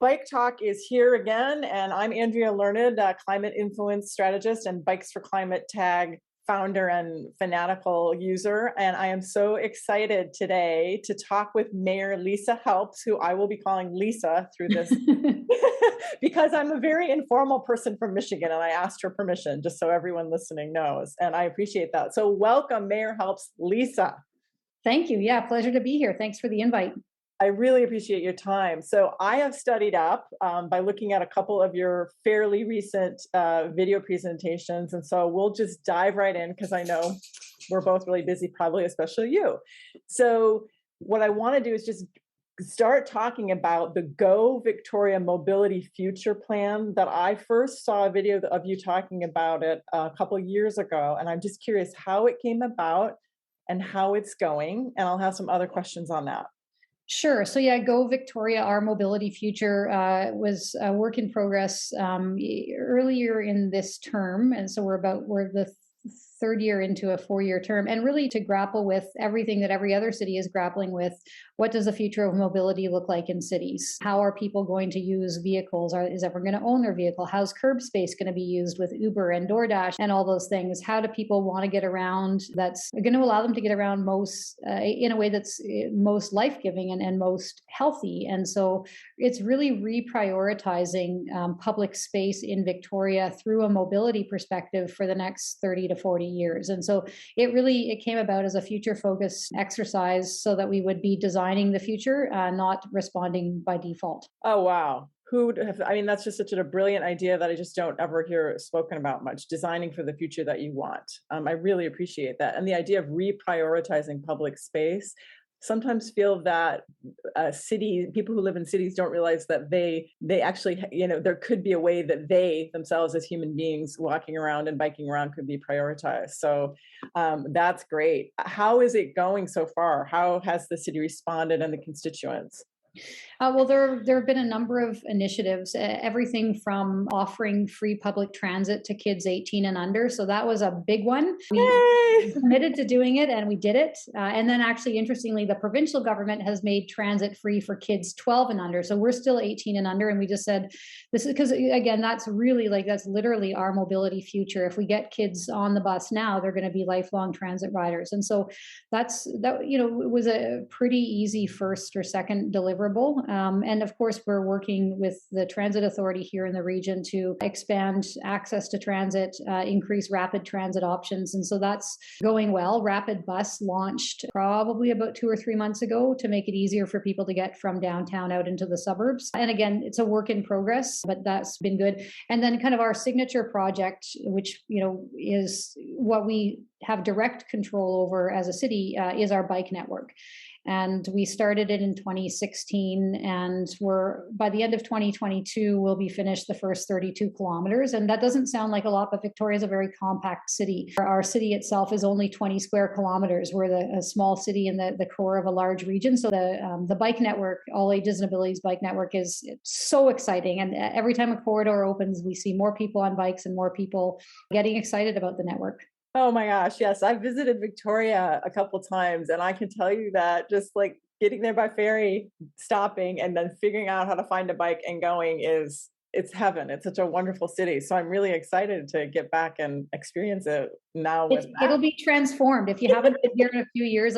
Bike Talk is here again, and I'm Andrea Learned, climate influence strategist and Bikes for Climate tag founder and fanatical user. And I am so excited today to talk with Mayor Lisa Helps, who I will be calling Lisa through this because I'm a very informal person from Michigan and I asked her permission just so everyone listening knows. And I appreciate that. So welcome, Mayor Helps, Lisa. Thank you. Yeah, pleasure to be here. Thanks for the invite. I really appreciate your time. So I have studied up by looking at a couple of your fairly recent video presentations. And so we'll just dive right in because I know we're both really busy, probably especially you. So what I want to do is just start talking about the Go Victoria Mobility Future Plan that I first saw a video of you talking about it a couple of years ago. And I'm just curious how it came about and how it's going. And I'll have some other questions on that. Sure. So yeah, Go Victoria, our mobility future was a work in progress earlier in this term. And so we're the third year into a 4-year term, and really to grapple with everything that every other city is grappling with. What does the future of mobility look like in cities? How are people going to use vehicles? Is everyone going to own their vehicle? How's curb space going to be used with Uber and DoorDash and all those things? How do people want to get around that's going to allow them to get around most in a way that's most life-giving and most healthy? And so it's really reprioritizing public space in Victoria through a mobility perspective for the next 30 to 40 years. And so it came about as a future focused exercise so that we would be designing the future, not responding by default. Oh, wow. That's just such a brilliant idea that I just don't ever hear spoken about much, designing for the future that you want. I really appreciate that. And the idea of reprioritizing public space. Sometimes feel that people who live in cities don't realize that they actually, there could be a way that they themselves as human beings walking around and biking around could be prioritized. So that's great. How is it going so far? How has the city responded and the constituents? Well, there have been a number of initiatives, everything from offering free public transit to kids 18 and under. So that was a big one. We committed to doing it and we did it. And then actually, interestingly, the provincial government has made transit free for kids 12 and under. So we're still 18 and under. And we just said, this is because, again, that's literally our mobility future. If we get kids on the bus now, they're going to be lifelong transit riders. And so it was a pretty easy first or second deliverable. And of course, we're working with the transit authority here in the region to expand access to transit, increase rapid transit options. And so that's going well. Rapid Bus launched probably about 2 or 3 months ago to make it easier for people to get from downtown out into the suburbs. And again, it's a work in progress, but that's been good. And then kind of our signature project, which, is what we have direct control over as a city, is our bike network. And we started it in 2016, and by the end of 2022, we'll be finished the first 32 kilometers. And that doesn't sound like a lot, but Victoria is a very compact city. Our city itself is only 20 square kilometers. We're a small city in the core of a large region. So the bike network, All Ages and Abilities bike network, is so exciting. And every time a corridor opens, we see more people on bikes and more people getting excited about the network. Oh my gosh, yes. I visited Victoria a couple times and I can tell you that just like getting there by ferry, stopping and then figuring out how to find a bike and going it's heaven. It's such a wonderful city. So I'm really excited to get back and experience it now. It'll be transformed. If you haven't been here in a few years,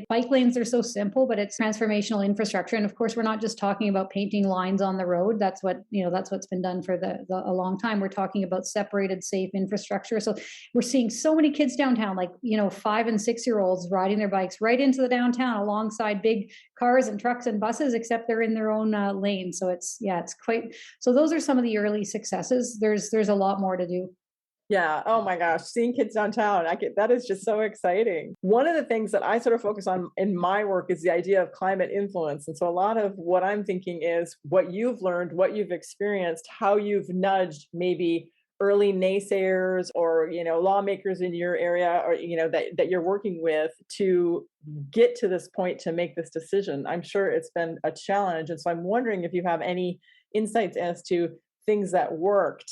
bike lanes are so simple, but it's transformational infrastructure. And of course, we're not just talking about painting lines on the road. That's what's been done for a long time. We're talking about separated, safe infrastructure. So we're seeing so many kids downtown, 5 and 6-year-olds riding their bikes right into the downtown alongside big cars and trucks and buses, except they're in their own lane. So it's quite. So those are some of the early successes. There's a lot more to do. Yeah. Oh my gosh. Seeing kids downtown, that is just so exciting. One of the things that I sort of focus on in my work is the idea of climate influence. And so a lot of what I'm thinking is what you've learned, what you've experienced, how you've nudged maybe early naysayers or, lawmakers in your area or, that you're working with to get to this point to make this decision. I'm sure it's been a challenge. And so I'm wondering if you have any insights as to things that worked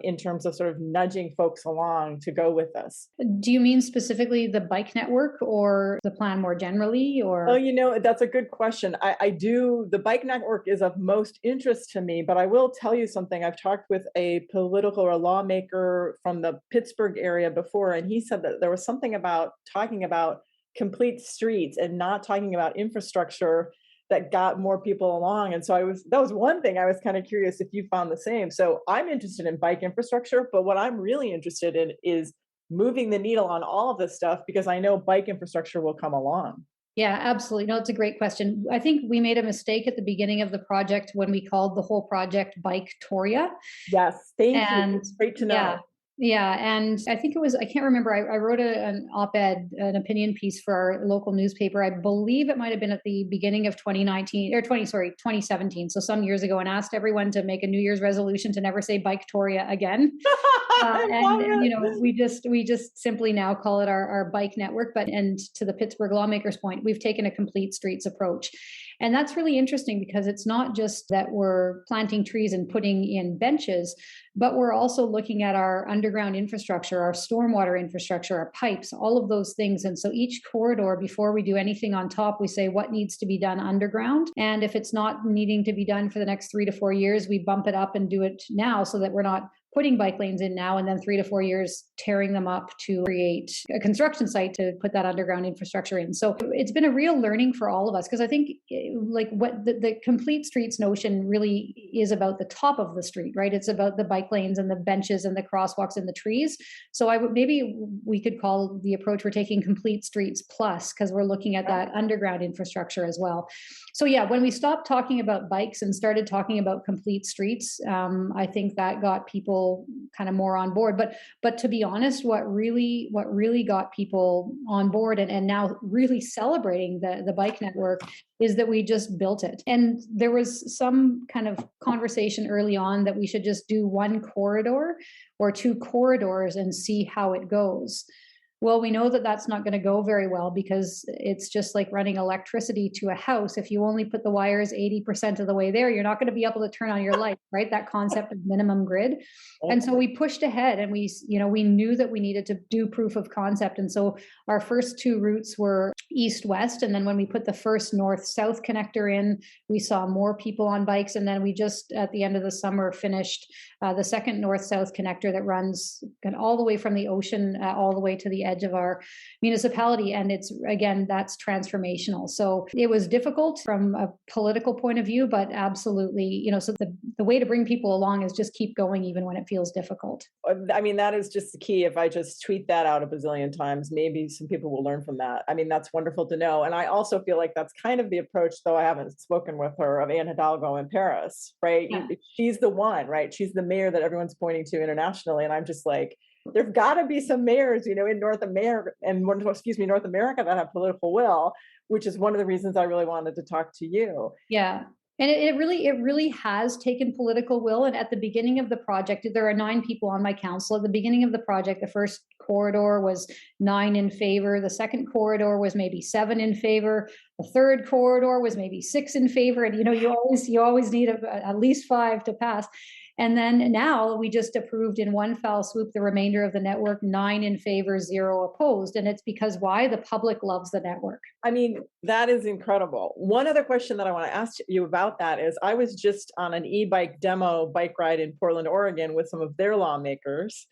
in terms of sort of nudging folks along to go with us. Do you mean specifically the bike network or the plan more generally, Oh, or? that's a good question. I do, the bike network is of most interest to me, but I will tell you something. I've talked with a political or a lawmaker from the Pittsburgh area before, and he said that there was something about talking about complete streets and not talking about infrastructure that got more people along. And so that was one thing I was kind of curious if you found the same. So I'm interested in bike infrastructure, but what I'm really interested in is moving the needle on all of this stuff because I know bike infrastructure will come along. Yeah, absolutely. No, it's a great question. I think we made a mistake at the beginning of the project when we called the whole project Biketoria. Yes, thank you. And Great to yeah, know. yeah. And I think it was, I can't remember, I wrote an op ed, an opinion piece for our local newspaper. I believe it might have been at the beginning of 2019 or 2017. So some years ago, and asked everyone to make a New Year's resolution to never say Biketoria again. I love And it. we just simply now call it our bike network. But and to the Pittsburgh lawmakers' point, we've taken a complete streets approach, and that's really interesting because it's not just that we're planting trees and putting in benches, but we're also looking at our underground infrastructure, our stormwater infrastructure, our pipes, all of those things. And so each corridor, before we do anything on top, we say what needs to be done underground, and if it's not needing to be done for the next 3 to 4 years, we bump it up and do it now so that we're not putting bike lanes in now and then 3 to 4 years tearing them up to create a construction site to put that underground infrastructure in. So it's been a real learning for all of us because I think like what the complete streets notion really is about the top of the street, right? It's about the bike lanes and the benches and the crosswalks and the trees. So maybe we could call the approach we're taking complete streets plus because we're looking at that underground infrastructure as well. So yeah, when we stopped talking about bikes and started talking about complete streets, I think that got people kind of more on board. But to be honest, what really got people on board and now really celebrating the bike network is that we just built it. And there was some kind of conversation early on that we should just do one corridor or two corridors and see how it goes. Well, we know that that's not going to go very well because it's just like running electricity to a house. If you only put the wires 80% of the way there, you're not going to be able to turn on your light, right? That concept of minimum grid. And so we pushed ahead and we knew that we needed to do proof of concept. And so our first two routes were east-west. And then when we put the first north-south connector in, we saw more people on bikes. And then we just, at the end of the summer, finished the second north-south connector that runs all the way from the ocean all the way to the edge of our municipality. And it's, again, that's transformational. So it was difficult from a political point of view, but absolutely, so the way to bring people along is just keep going even when it feels difficult. I mean, that is just the key. If I just tweet that out a bazillion times, maybe some people will learn from that. I mean, that's wonderful to know. And I also feel like that's kind of the approach, though I haven't spoken with her, of Anne Hidalgo in Paris, right? Yeah. She's the one, right? She's the mayor that everyone's pointing to internationally. And I'm just like, there've got to be some mayors, in North America North America that have political will, which is one of the reasons I really wanted to talk to you. Yeah. And it really has taken political will. And at the beginning of the project, there are 9 people on my council. At the beginning of the project, the first corridor was 9 in favor. The second corridor was maybe 7 in favor. The third corridor was maybe 6 in favor. And you always need at least 5 to pass. And then now we just approved in one foul swoop the remainder of the network, 9 in favor, 0 opposed. And it's because why? The public loves the network. I mean, that is incredible. One other question that I want to ask you about that is I was just on an e-bike demo bike ride in Portland, Oregon with some of their lawmakers.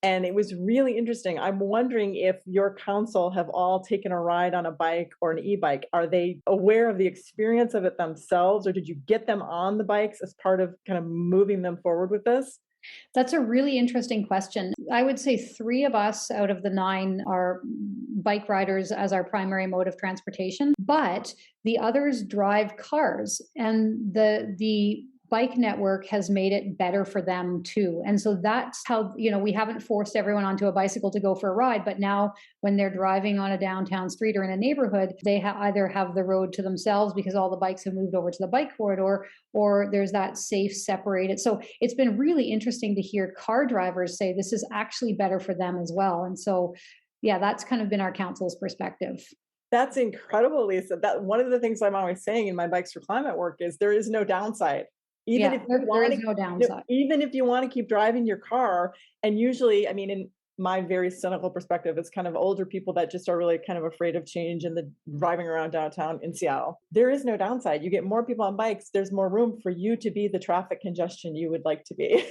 And it was really interesting. I'm wondering if your council have all taken a ride on a bike or an e-bike. Are they aware of the experience of it themselves, or did you get them on the bikes as part of kind of moving them forward with this? That's a really interesting question. I would say 3 of us out of the 9 are bike riders as our primary mode of transportation, but the others drive cars, and the bike network has made it better for them too. And so that's how, we haven't forced everyone onto a bicycle to go for a ride, but now when they're driving on a downtown street or in a neighborhood, they either have the road to themselves because all the bikes have moved over to the bike corridor, or there's that safe separated. So it's been really interesting to hear car drivers say this is actually better for them as well. And so, yeah, that's kind of been our council's perspective. That's incredible, Lisa. That one of the things I'm always saying in my Bikes for Climate work is there is no downside. Even Yeah, if you there want is to, no downside. even if you want to keep driving your car, and usually, I mean, in my very cynical perspective, it's kind of older people that just are really kind of afraid of change and the driving around downtown in Seattle. There is no downside. You get more people on bikes, there's more room for you to be the traffic congestion you would like to be.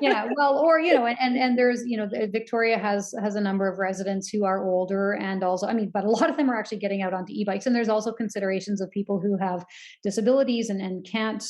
Yeah, well, or and there's Victoria has a number of residents who are older, and also, I mean, but a lot of them are actually getting out onto e-bikes, and there's also considerations of people who have disabilities and can't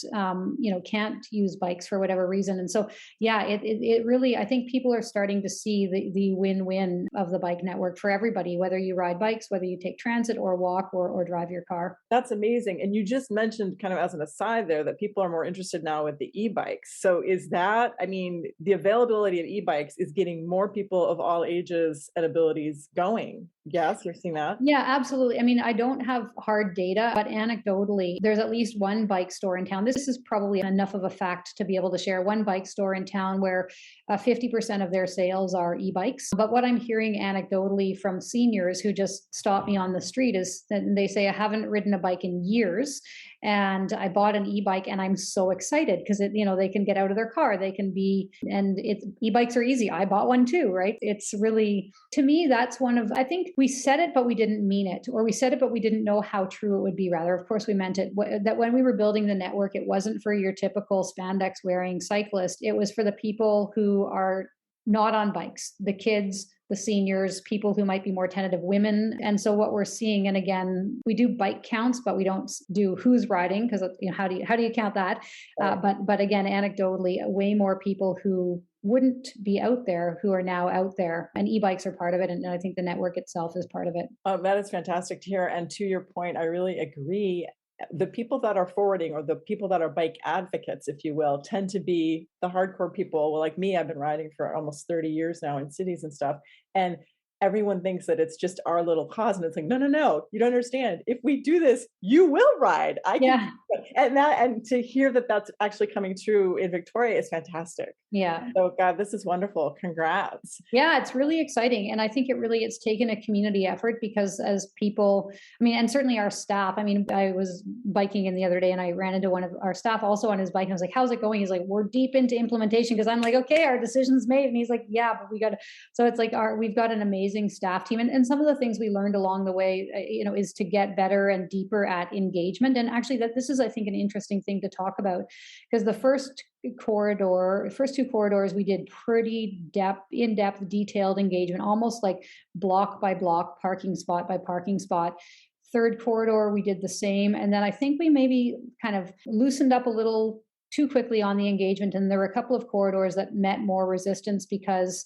can't use bikes for whatever reason, and so yeah, it really, I think people are starting to see the win-win of the bike network for everybody, whether you ride bikes, whether you take transit or walk or drive your car. That's amazing. And you just mentioned, kind of as an aside there, that people are more interested now with the e-bikes. So is that, I mean, the availability of e-bikes is getting more people of all ages and abilities going. Yes, you're seeing that? Yeah, absolutely. I mean, I don't have hard data, but anecdotally, there's at least one bike store in town. This is probably enough of a fact to be able to share. One bike store in town where 50% of their sales are e-bikes. But what I'm hearing anecdotally from seniors who just stop me on the street is that they say, I haven't ridden a bike in years, and I bought an e-bike and I'm so excited because they can get out of their car, they can be, and e-bikes are easy. I bought one too, right? It's really, to me, that's one of, I think we said it, but we didn't mean it, or we said it, but we didn't know how true it would be. Rather, of course, we meant it. That when we were building the network, it wasn't for your typical spandex wearing cyclist. It was for the people who are not on bikes, the kids, the seniors, people who might be more tentative, women. And so what we're seeing, and again, we do bike counts, but we don't do who's riding, because how do you count that? But again, anecdotally, way more people who wouldn't be out there who are now out there, and e-bikes are part of it, and I think the network itself is part of it. That is fantastic to hear. And to your point, I really agree. The people that are forwarding, or the people that are bike advocates, if you will, tend to be the hardcore people. Well, like me, I've been riding for almost 30 years now in cities and stuff. And everyone thinks that it's just our little cause. And it's like, no, no, no, you don't understand. If we do this, you will ride. I can. Yeah. And to hear that that's actually coming true in Victoria is fantastic. Yeah. So God, this is wonderful. Congrats. Yeah, it's really exciting. And I think it's taken a community effort, because as people, I mean, and certainly our staff, I mean, I was biking in the other day and I ran into one of our staff also on his bike, and I was like, how's it going? He's like, we're deep into implementation. Because I'm like, okay, our decision's made. And he's like, yeah, but we got to, so it's like we've got an amazing staff team. And some of the things we learned along the way, is to get better and deeper at engagement. And actually that this is, I think, an interesting thing to talk about, because the first two corridors, we did pretty in-depth, detailed engagement, almost like block by block, parking spot by parking spot. Third corridor, we did the same. And then I think we maybe kind of loosened up a little too quickly on the engagement. And there were a couple of corridors that met more resistance because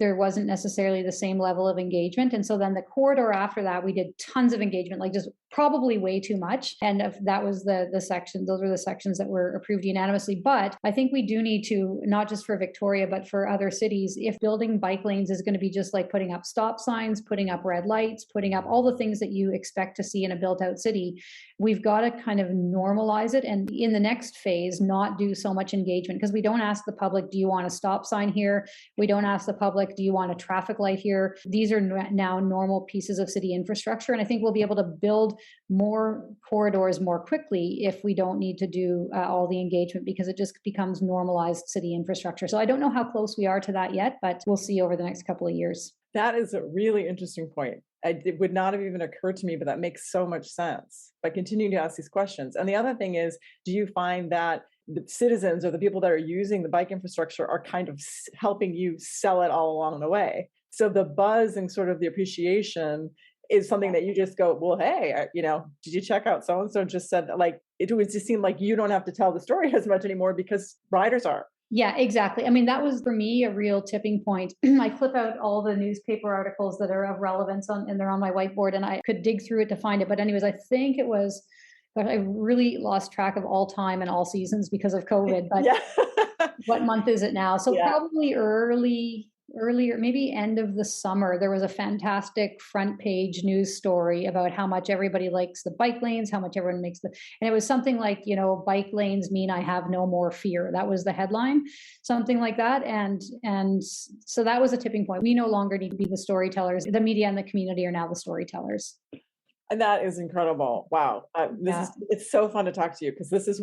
there wasn't necessarily the same level of engagement. And so then the corridor after that, we did tons of engagement, like just probably way too much. And if that was the section, those were the sections that were approved unanimously. But I think we do need to, not just for Victoria, but for other cities, if building bike lanes is going to be just like putting up stop signs, putting up red lights, putting up all the things that you expect to see in a built out city, we've got to kind of normalize it. And in the next phase, not do so much engagement, because we don't ask the public, do you want a stop sign here? We don't ask the public, do you want a traffic light here? These are now normal pieces of city infrastructure. And I think we'll be able to build more corridors more quickly if we don't need to do all the engagement, because it just becomes normalized city infrastructure. So I don't know how close we are to that yet, but we'll see over the next couple of years. That is a really interesting point. It would not have even occurred to me, but that makes so much sense by continuing to ask these questions. And the other thing is, do you find that the citizens or the people that are using the bike infrastructure are kind of helping you sell it all along the way? So the buzz and sort of the appreciation is something that you just go, well, hey, did you check out so-and-so just said that? Like, it would just seem like you don't have to tell the story as much anymore because riders are. Yeah, exactly. I mean, that was for me a real tipping point. I clip out all the newspaper articles that are of relevance and they're on my whiteboard, and I could dig through it to find it. But anyways, I think it was, but I really lost track of all time and all seasons because of COVID. But Yeah. what month is it now? So Yeah. probably earlier, maybe end of the summer, there was a fantastic front page news story about how much everybody likes the bike lanes, how much everyone makes and it was something like, bike lanes mean I have no more fear. That was the headline, something like that. And so that was a tipping point. We no longer need to be the storytellers. The media and the community are now the storytellers. And that is incredible. Wow. Yeah. It's so fun to talk to you because this is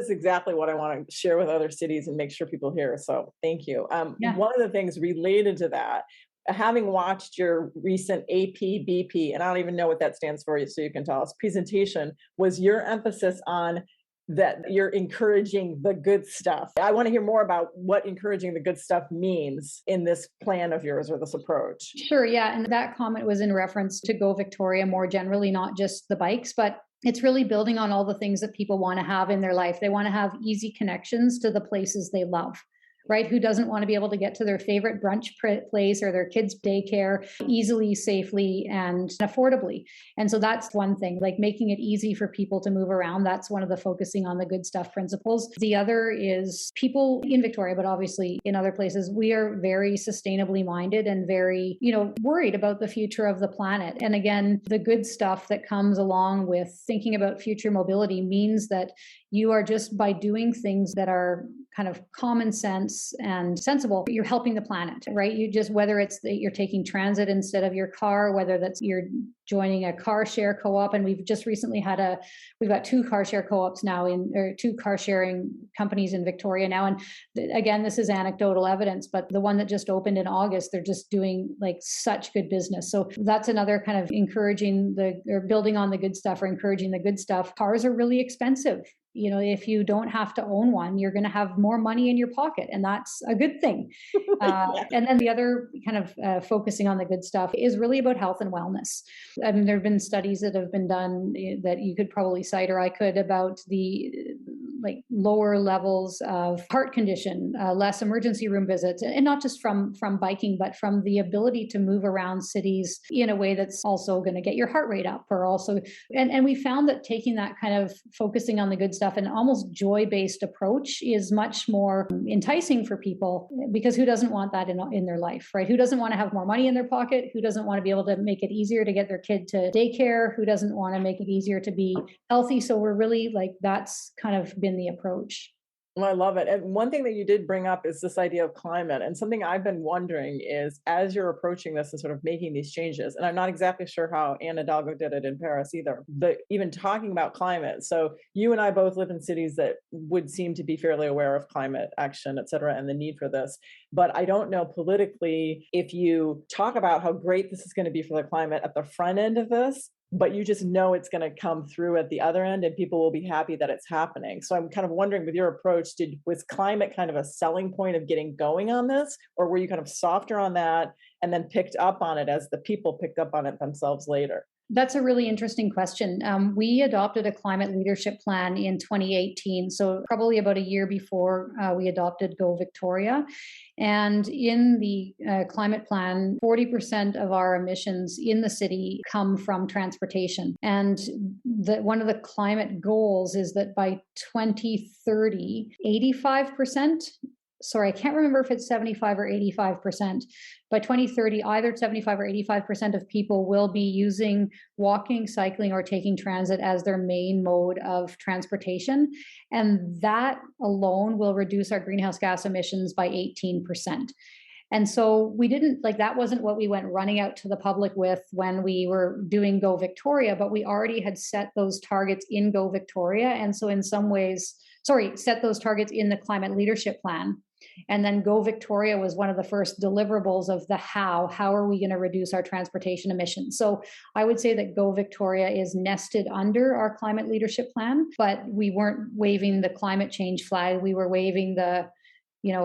exactly what I want to share with other cities and make sure people hear. So thank you. Yeah. One of the things related to that, having watched your recent APBP, and I don't even know what that stands for, so you can tell us, presentation, was your emphasis on that you're encouraging the good stuff. I want to hear more about what encouraging the good stuff means in this plan of yours or this approach. Sure. Yeah. And that comment was in reference to Go Victoria more generally, not just the bikes, but it's really building on all the things that people want to have in their life. They want to have easy connections to the places they love. Right? Who doesn't want to be able to get to their favorite brunch place or their kids' daycare easily, safely, and affordably? And so that's one thing, like making it easy for people to move around. That's one of the focusing on the good stuff principles. The other is people in Victoria, but obviously in other places, we are very sustainably minded and very, worried about the future of the planet. And again, the good stuff that comes along with thinking about future mobility means that you are just by doing things that are kind of common sense and sensible, you're helping the planet, right? You just, whether it's that you're taking transit instead of your car, whether that's you're joining a car share co-op. And we've just recently we've got 2 car share co-ops now or 2 car sharing companies in Victoria now. And again, this is anecdotal evidence, but the one that just opened in August, they're just doing like such good business. So that's another kind of or building on the good stuff or encouraging the good stuff. Cars are really expensive. If you don't have to own one, you're going to have more money in your pocket, and that's a good thing. And then the other kind of focusing on the good stuff is really about health and wellness. I mean, there have been studies that have been done that you could probably cite, or I could, about the like lower levels of heart condition, less emergency room visits, and not just from biking, but from the ability to move around cities in a way that's also going to get your heart rate up, or also, and we found that taking that kind of focusing on the good stuff and almost joy-based approach is much more enticing for people, because who doesn't want that in their life, right? Who doesn't want to have more money in their pocket? Who doesn't want to be able to make it easier to get their kid to daycare? Who doesn't want to make it easier to be healthy? So we're really that's kind of been the approach. Well, I love it. And one thing that you did bring up is this idea of climate. And something I've been wondering is, as you're approaching this and sort of making these changes, and I'm not exactly sure how Anne Hidalgo did it in Paris either, but even talking about climate. So you and I both live in cities that would seem to be fairly aware of climate action, et cetera, and the need for this. But I don't know politically if you talk about how great this is going to be for the climate at the front end of this, but you just know it's going to come through at the other end and people will be happy that it's happening. So I'm kind of wondering, with your approach, was climate kind of a selling point of getting going on this, or were you kind of softer on that and then picked up on it as the people picked up on it themselves later? That's a really interesting question. We adopted a climate leadership plan in 2018, so probably about a year before we adopted Go Victoria. And in the climate plan, 40% of our emissions in the city come from transportation. And one of the climate goals is that by 2030, 85%, sorry, I can't remember if it's 75 or 85%. By 2030, either 75 or 85% of people will be using walking, cycling, or taking transit as their main mode of transportation. And that alone will reduce our greenhouse gas emissions by 18%. And so we didn't that wasn't what we went running out to the public with when we were doing Go Victoria, but we already had set those targets in Go Victoria. And so in some ways, set those targets in the climate leadership plan. And then Go Victoria was one of the first deliverables of the how are we going to reduce our transportation emissions? So I would say that Go Victoria is nested under our climate leadership plan, but we weren't waving the climate change flag. We were waving the,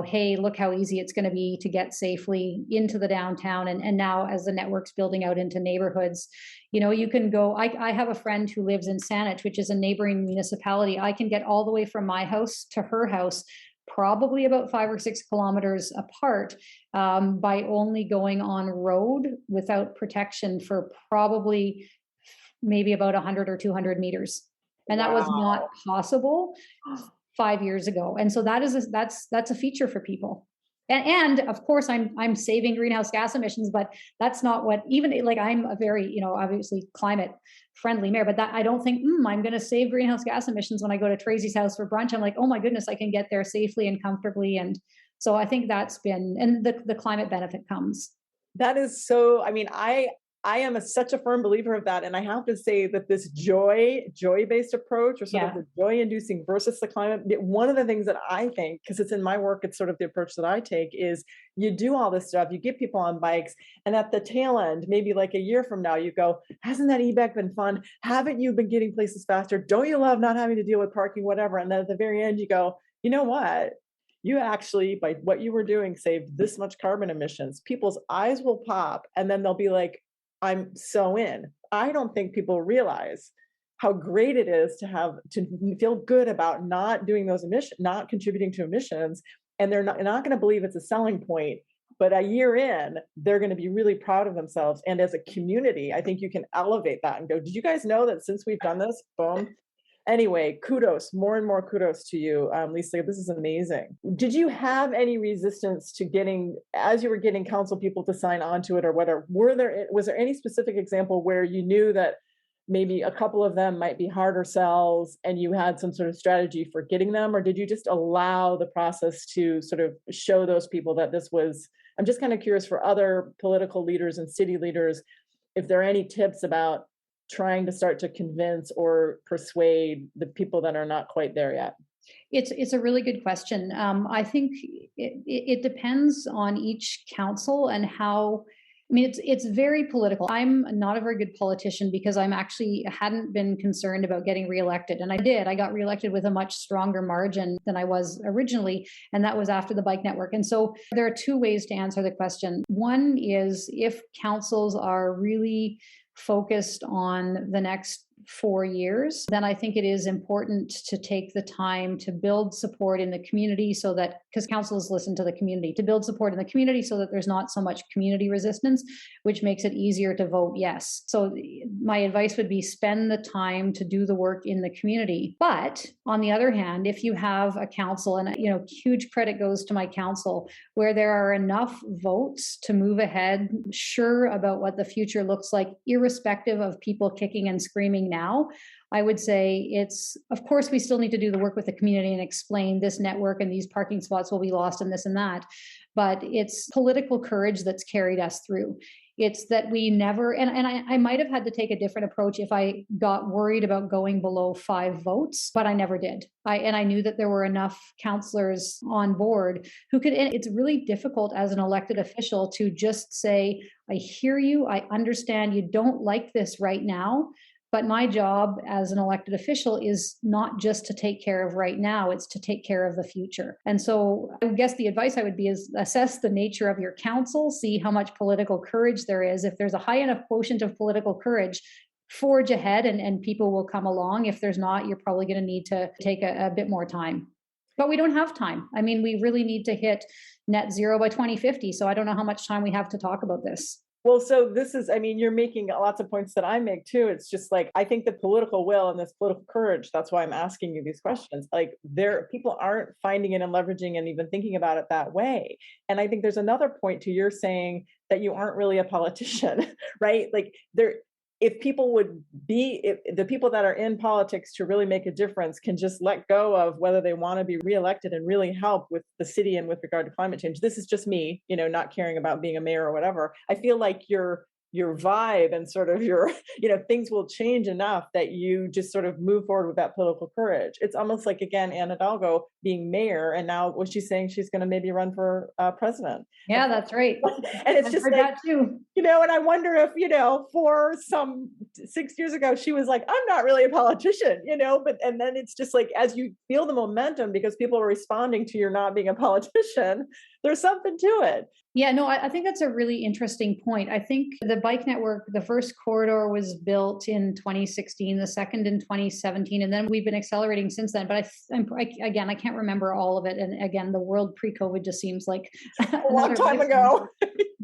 hey, look how easy it's going to be to get safely into the downtown. And now as the network's building out into neighborhoods, you can go, I have a friend who lives in Saanich, which is a neighboring municipality. I can get all the way from my house to her house, probably about 5 or 6 kilometers apart, by only going on road without protection for probably maybe about 100 or 200 meters. And that was not possible 5 years ago. And so that's a feature for people. And of course, I'm saving greenhouse gas emissions, but that's not what, even I'm a very, obviously climate friendly mayor, but that I don't think I'm going to save greenhouse gas emissions when I go to Tracy's house for brunch. I'm like, oh my goodness, I can get there safely and comfortably. And so I think that's been, and the climate benefit comes. That is so, I mean, I am such a firm believer of that. And I have to say that this joy-based approach, or sort of Yeah. the joy-inducing versus the climate, one of the things that I think, because it's in my work, it's sort of the approach that I take, is you do all this stuff, you get people on bikes, and at the tail end, maybe like a year from now, you go, hasn't that e-bike been fun? Haven't you been getting places faster? Don't you love not having to deal with parking, whatever? And then at the very end, you go, you know what? You actually, by what you were doing, saved this much carbon emissions. People's eyes will pop, and then they'll be like, I'm so in. I don't think people realize how great it is to feel good about not doing those emissions, not contributing to emissions, and they're not going to believe it's a selling point. But a year in, they're going to be really proud of themselves. And as a community, I think you can elevate that and go, did you guys know that since we've done this, boom, anyway, kudos, more and more kudos to you, Lisa. This is amazing. Did you have any resistance to getting, as you were getting council people to sign on to it or whatever, was there any specific example where you knew that maybe a couple of them might be harder sells and you had some sort of strategy for getting them? Or did you just allow the process to sort of show those people that this was, I'm just kind of curious for other political leaders and city leaders, if there are any tips about trying to start to convince or persuade the people that are not quite there yet? It's a really good question. I think it depends on each council and how. I mean, it's very political. I'm not a very good politician because I'm actually hadn't been concerned about getting reelected, and I did. I got reelected with a much stronger margin than I was originally, and that was after the bike network. And so there are two ways to answer the question. One is if councils are really focused on the next 4 years, then I think it is important to take the time to build support in the community so that, because councils listen to the community, to build support in the community so that there's not so much community resistance, which makes it easier to vote yes. So my advice would be spend the time to do the work in the community. But on the other hand, if you have a council, and huge credit goes to my council, where there are enough votes to move ahead, sure about what the future looks like, irrespective of people kicking and screaming now, I would say it's, of course, we still need to do the work with the community and explain this network and these parking spots will be lost and this and that. But it's political courage that's carried us through. It's that we never, and I might have had to take a different approach if I got worried about going below 5 votes, but I never did. I knew that there were enough councillors on board who could, and it's really difficult as an elected official to just say, I hear you, I understand you don't like this right now, but my job as an elected official is not just to take care of right now, it's to take care of the future. And so I guess the advice I would be is assess the nature of your council, see how much political courage there is. If there's a high enough quotient of political courage, forge ahead and people will come along. If there's not, you're probably going to need to take a bit more time. But we don't have time. I mean, we really need to hit net zero by 2050. So I don't know how much time we have to talk about this. Well, so this is, I mean, you're making lots of points that I make too. It's just like, I think the political will and this political courage, that's why I'm asking you these questions. Like people aren't finding it and leveraging and even thinking about it that way. And I think there's another point to your saying that you aren't really a politician, right? Like if people would be, if the people that are in politics to really make a difference can just let go of whether they want to be reelected and really help with the city and with regard to climate change. This is just me, not caring about being a mayor or whatever. I feel like your vibe and sort of your, things will change enough that you just sort of move forward with that political courage. It's almost like, again, Anne Hidalgo being mayor, and now was she saying she's going to maybe run for president? Yeah, that's right. And it's I've just heard like, that too. and I wonder if, for some 6 years ago, she was like, I'm not really a politician, and then it's just like, as you feel the momentum because people are responding to your not being a politician, there's something to it. Yeah, no, I think that's a really interesting point. I think the bike network, the first corridor was built in 2016, the second in 2017, and then we've been accelerating since then. But again, I can't remember all of it. And again, the world pre-COVID just seems like a long time ago.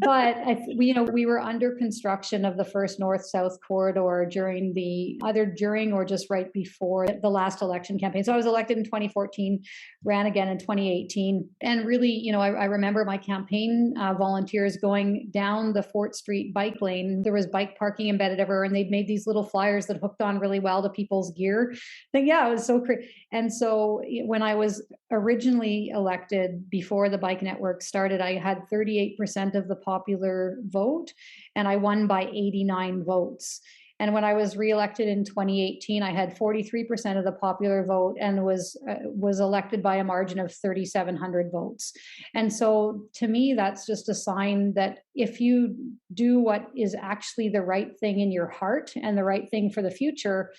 But we were under construction of the first north-south corridor either during or just right before the last election campaign. So I was elected in 2014, ran again in 2018, and really, I remember my campaign volunteers going down the Fort Street bike lane. There was bike parking embedded everywhere, and they'd made these little flyers that hooked on really well to people's gear. It was so crazy. And so when I was originally elected before the bike network started, I had 38% of the popular vote, and I won by 89 votes. And when I was reelected in 2018, I had 43% of the popular vote and was elected by a margin of 3,700 votes. And so, to me, that's just a sign that if you do what is actually the right thing in your heart and the right thing for the future,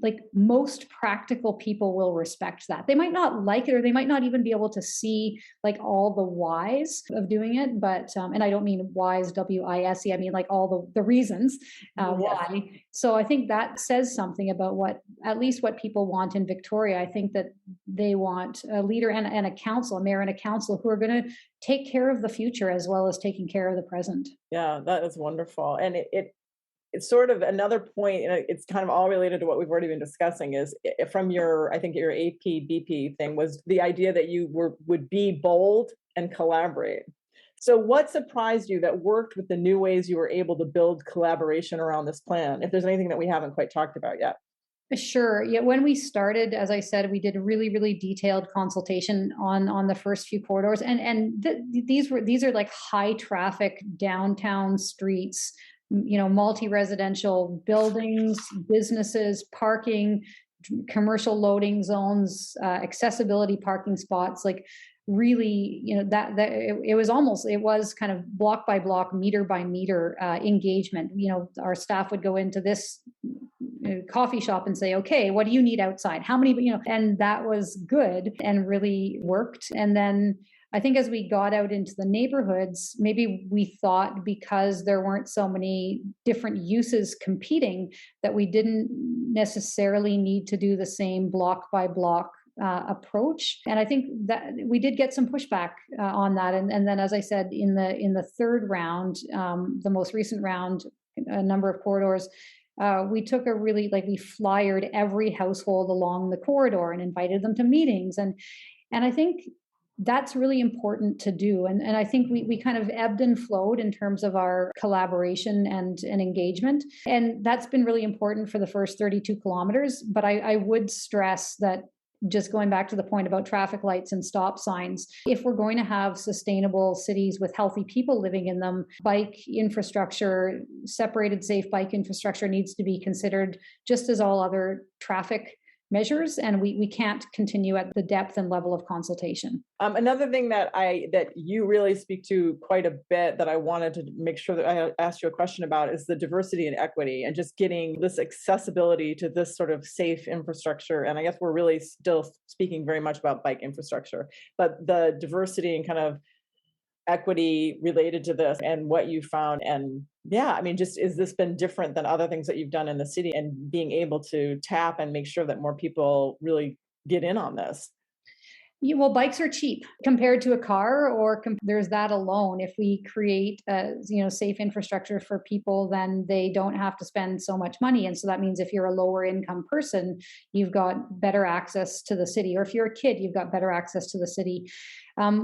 like most practical people will respect that. They might not like it, or they might not even be able to see like all the whys of doing it. But and I don't mean whys, WISE. I mean like all the reasons Yes. why. So I think that says something about what, at least what people want in Victoria. I think that they want a leader and a council, a mayor and a council who are going to take care of the future as well as taking care of the present. Yeah, that is wonderful. And it's sort of another point, and it's kind of all related to what we've already been discussing, is from your, I think your AP BP thing was the idea that you would be bold and collaborate. So what surprised you that worked with the new ways you were able to build collaboration around this plan, if there's anything that we haven't quite talked about yet? Sure. Yeah. When we started, as I said, we did a really, really detailed consultation on the first few corridors, these are like high traffic downtown streets, multi-residential buildings, businesses, parking, commercial loading zones, accessibility parking spots, like really, it was kind of block by block, meter by meter engagement. Our staff would go into this coffee shop and say, okay, what do you need outside? How many, and that was good and really worked. And then I think as we got out into the neighborhoods, maybe we thought because there weren't so many different uses competing that we didn't necessarily need to do the same block by block approach. And I think that we did get some pushback on that. And then, as I said, in the third round, the most recent round, a number of corridors, we took we flyered every household along the corridor and invited them to meetings. And I think that's really important to do. And I think we kind of ebbed and flowed in terms of our collaboration and engagement. And that's been really important for the first 32 kilometers. But I would stress that, just going back to the point about traffic lights and stop signs, if we're going to have sustainable cities with healthy people living in them, bike infrastructure, separated safe bike infrastructure needs to be considered just as all other traffic measures, and we can't continue at the depth and level of consultation. Another thing that you really speak to quite a bit that I wanted to make sure that I asked you a question about is the diversity and equity, and just getting this accessibility to this sort of safe infrastructure. And I guess we're really still speaking very much about bike infrastructure, but the diversity and kind of equity related to this and what you found. And yeah, I mean, just, is this been different than other things that you've done in the city, and being able to tap and make sure that more people really get in on this? Well, bikes are cheap compared to a car, or there's that alone. If we create, safe infrastructure for people, then they don't have to spend so much money. And so that means if you're a lower income person, you've got better access to the city, or if you're a kid, you've got better access to the city.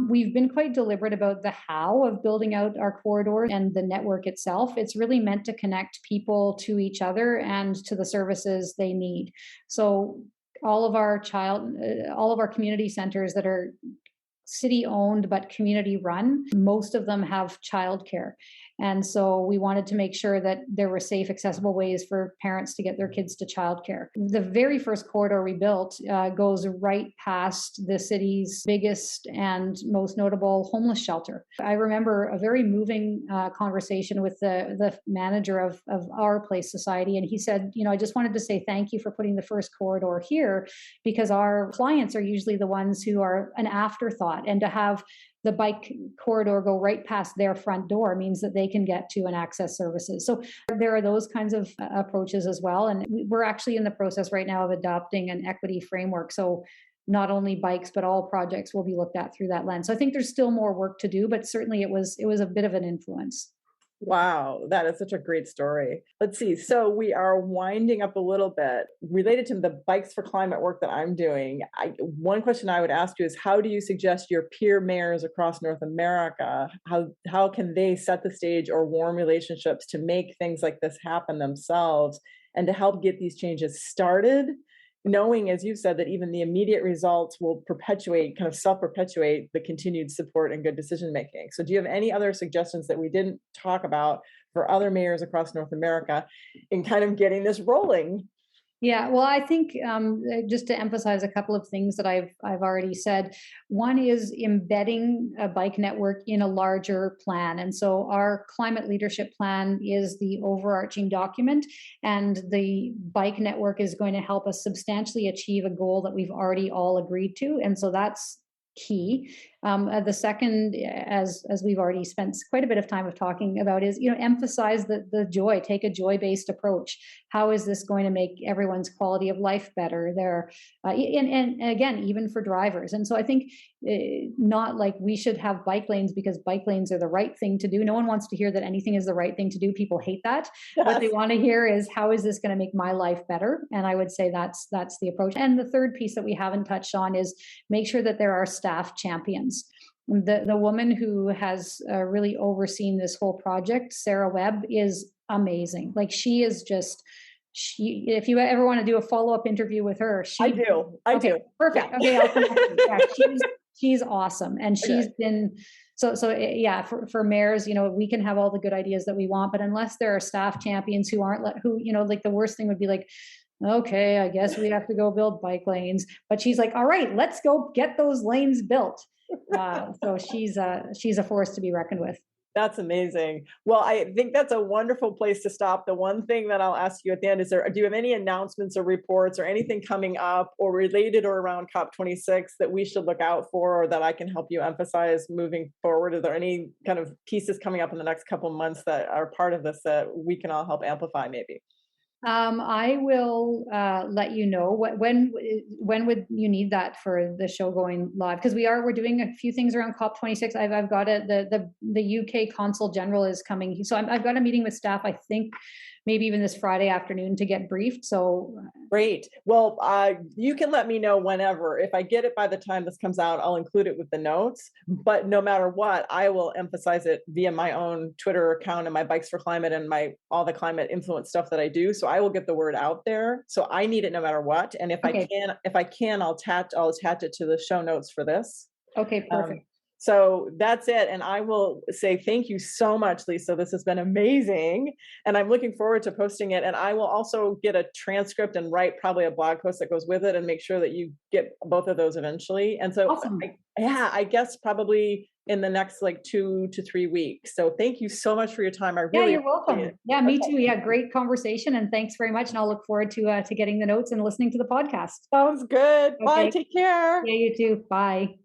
We've been quite deliberate about the how of building out our corridor and the network itself. It's really meant to connect people to each other and to the services they need. So all of our community centers that are city owned but community run, most of them have childcare. And so we wanted to make sure that there were safe, accessible ways for parents to get their kids to childcare. The very first corridor we built goes right past the city's biggest and most notable homeless shelter. I remember a very moving conversation with the manager of Our Place Society. And he said, I just wanted to say thank you for putting the first corridor here, because our clients are usually the ones who are an afterthought. And to have the bike corridor go right past their front door means that they can get to and access services. So there are those kinds of approaches as well. And we're actually in the process right now of adopting an equity framework. So not only bikes, but all projects will be looked at through that lens. So I think there's still more work to do, but certainly it was a bit of an influence. Wow, that is such a great story. Let's see. So we are winding up a little bit related to the Bikes for Climate work that I'm doing. One question I would ask you is, how do you suggest your peer mayors across North America, how can they set the stage or warm relationships to make things like this happen themselves, and to help get these changes started knowing, as you've said, that even the immediate results will perpetuate, kind of self-perpetuate the continued support and good decision making. So do you have any other suggestions that we didn't talk about for other mayors across North America in kind of getting this rolling? Yeah, well, I think just to emphasize a couple of things that I've already said. One is embedding a bike network in a larger plan, and so our climate leadership plan is the overarching document, and the bike network is going to help us substantially achieve a goal that we've already all agreed to, and so that's key. The second, as we've already spent quite a bit of time of talking about, is emphasize the joy. Take a joy based approach. How is this going to make everyone's quality of life better? There, and again, even for drivers. And so I think not like we should have bike lanes because bike lanes are the right thing to do. No one wants to hear that anything is the right thing to do. People hate that. Yes. What they want to hear is how is this going to make my life better? And I would say that's the approach. And the third piece that we haven't touched on is make sure that there are staff champions. The woman who has really overseen this whole project, Sarah Webb, is amazing. Like she is just, if you ever want to do a follow-up interview with her, I do. Perfect. Yeah. Okay, I'll connect you. Yeah, she's awesome. And she's been, so yeah, for mayors, we can have all the good ideas that we want, but unless there are staff champions who aren't, like the worst thing would be like, okay, I guess we have to go build bike lanes. But she's like, all right, let's go get those lanes built. So she's a force to be reckoned with. That's amazing. Well, I think that's a wonderful place to stop. The one thing that I'll ask you at the end is do you have any announcements or reports or anything coming up or related or around COP26 that we should look out for or that I can help you emphasize moving forward? Are there any kind of pieces coming up in the next couple of months that are part of this that we can all help amplify maybe? I will let you know when would you need that for the show going live, because we're doing a few things around COP26. I've got the UK Consul General is coming, so I've got a meeting with staff. I think maybe even this Friday afternoon to get briefed. So great. Well, you can let me know whenever. If I get it by the time this comes out, I'll include it with the notes. But no matter what, I will emphasize it via my own Twitter account and my Bikes for Climate and all the climate influence stuff that I do. So I will get the word out there. So I need it no matter what. And if I can, I'll attach it to the show notes for this. Okay, perfect. So that's it. And I will say thank you so much, Lisa. This has been amazing. And I'm looking forward to posting it. And I will also get a transcript and write probably a blog post that goes with it and make sure that you get both of those eventually. And so, awesome. I guess probably in the next 2 to 3 weeks. So thank you so much for your time. I really you're welcome. It. Yeah, me too. Yeah, great conversation. And thanks very much. And I'll look forward to getting the notes and listening to the podcast. Sounds good. Okay. Bye. Take care. Yeah, you too. Bye.